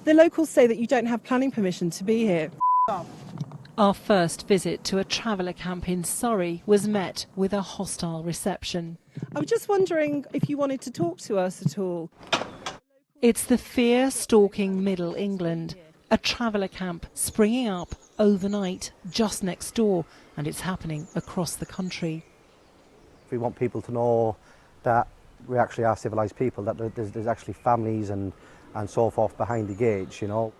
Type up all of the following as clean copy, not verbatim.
The locals say that you don't have planning permission to be here. Our first visit to a traveller camp in Surrey was met with a hostile reception. I was just wondering if you wanted to talk to us at all. It's the fear-stalking Middle England, a traveller camp springing up overnight just next door, and it's happening across the country. We want people to know that we actually are civilised people, that there's actually families and so forth behind the gates, you know.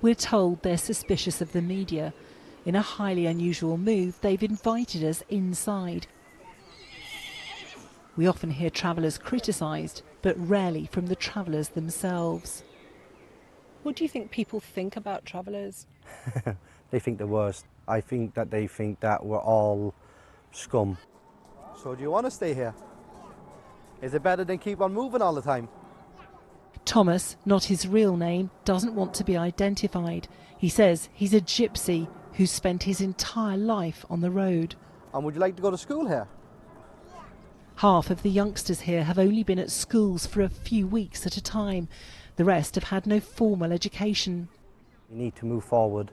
We're told they're suspicious of the media. In a highly unusual move, they've invited us inside. We often hear travellers criticised, but rarely from the travellers themselves. What do you think people think about travellers? They think the worst. I think that they think that we're all scum. So do you want to stay here? Is it better than keep on moving all the time? Thomas, not his real name, doesn't want to be identified. He says he's a gypsy who's spent his entire life on the road. And would you like to go to school here? Half of the youngsters here have only been at schools for a few weeks at a time. The rest have had no formal education. We need to move forward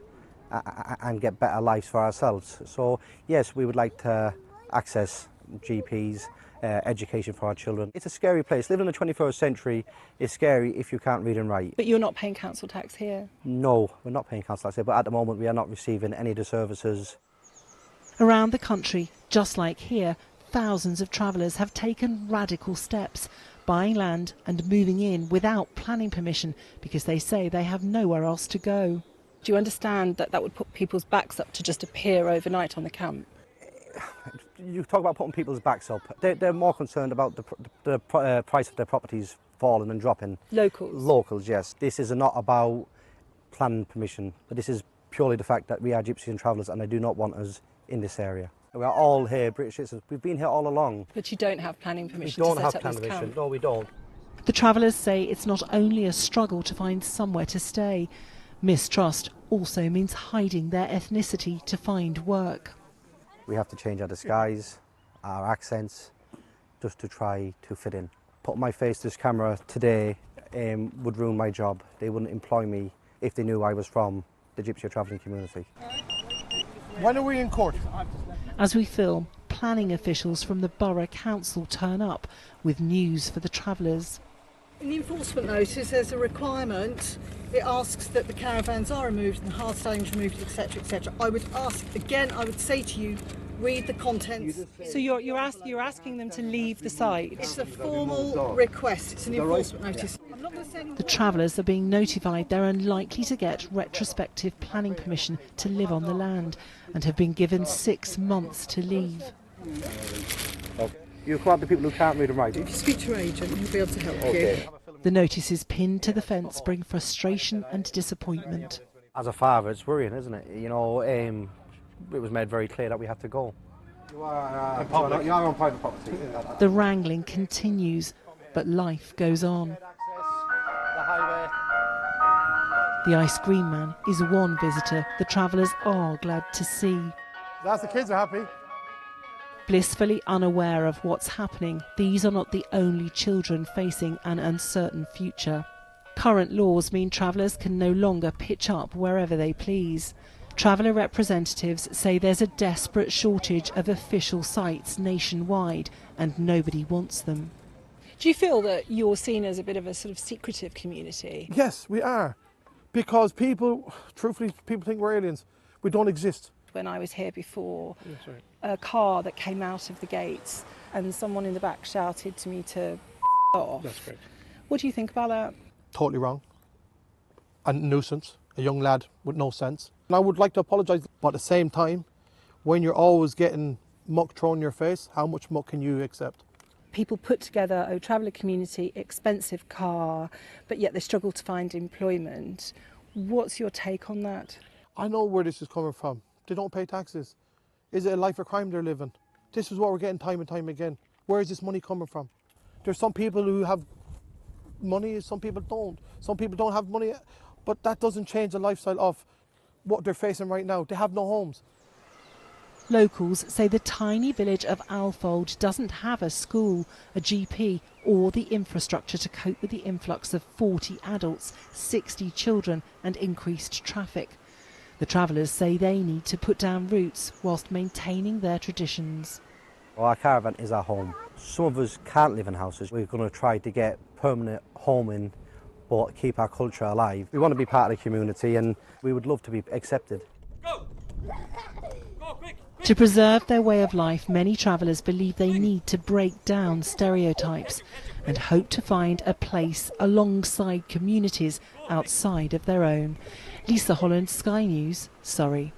and get better lives for ourselves. So yes, we would like to access GPs, education for our children. It's a scary place. Living in the 21st century is scary if you can't read and write. But you're not paying council tax here? No, we're not paying council tax here, but at the moment we are not receiving any of the services. Around the country, just like here, thousands of travellers have taken radical steps, buying land and moving in without planning permission because they say they have nowhere else to go. Do you understand that that would put people's backs up to just appear overnight on the camp? You talk about putting people's backs up. They're more concerned about the price of their properties falling and dropping. Locals? Locals, yes. This is not about planning permission, but this is purely the fact that we are gypsies and travellers and they do not want us in this area. We are all here, British citizens. We've been here all along. But you don't have planning permission to set set up up this camp? We don't have planning permission. No, we don't. The travellers say it's not only a struggle to find somewhere to stay. Mistrust also means hiding their ethnicity to find work. We have to change our disguise, our accents, just to try to fit in. Putting my face to this camera today would ruin my job. They wouldn't employ me if they knew I was from the Gypsy travelling community. When are we in court? As we film, planning officials from the Borough Council turn up with news for the travellers. In the enforcement notice there's a requirement. It asks that the caravans are removed and the hard standings removed, etc, etc. I would ask, again, I would say to you, read the contents. So you're asking them to leave the site? It's a formal request, it's an enforcement notice. I'm not going to say The travellers are being notified they're unlikely to get retrospective planning permission to live on the land and have been given 6 months to leave. You come out to people who can't read and write. if you speak to your agent, he'll be able to help Okay. you. The notices pinned to the fence bring frustration and disappointment. As a father, it's worrying, isn't it? You know, it was made very clear that we have to go. You are on private property. The wrangling continues, but life goes on. The ice cream man is one visitor the travellers are glad to see. That's the kids are happy. Blissfully unaware of what's happening, these are not the only children facing an uncertain future. Current laws mean travellers can no longer pitch up wherever they please. Traveller representatives say there's a desperate shortage of official sites nationwide and nobody wants them. Do you feel that you're seen as a bit of a sort of secretive community? Yes, we are. Because people, truthfully, people think we're aliens. We don't exist. When I was here before, a car that came out of the gates and someone in the back shouted to me to off. That's correct. What do you think about that? Totally wrong. A nuisance, a young lad with no sense. And I would like to apologise, but at the same time, when you're always getting muck thrown in your face, how much muck can you accept? People put together a traveller community, expensive car, but yet they struggle to find employment. What's your take on that? I know where this is coming from. They don't pay taxes. Is it a life of crime they're living? This is what we're getting time and time again. Where is this money coming from? There's some people who have money, some people don't. Some people don't have money, but that doesn't change the lifestyle of what they're facing right now. They have no homes. Locals say the tiny village of Alfold doesn't have a school, a GP or the infrastructure to cope with the influx of 40 adults, 60 children and increased traffic. The travellers say they need to put down roots whilst maintaining their traditions. Our caravan is our home. Some of us can't live in houses. We're going to try to get permanent home in, but keep our culture alive. We want to be part of the community and we would love to be accepted. Go! Go, quick! To preserve their way of life, many travellers believe they need to break down stereotypes and hope to find a place alongside communities outside of their own. Lisa Holland, Sky News, Surrey.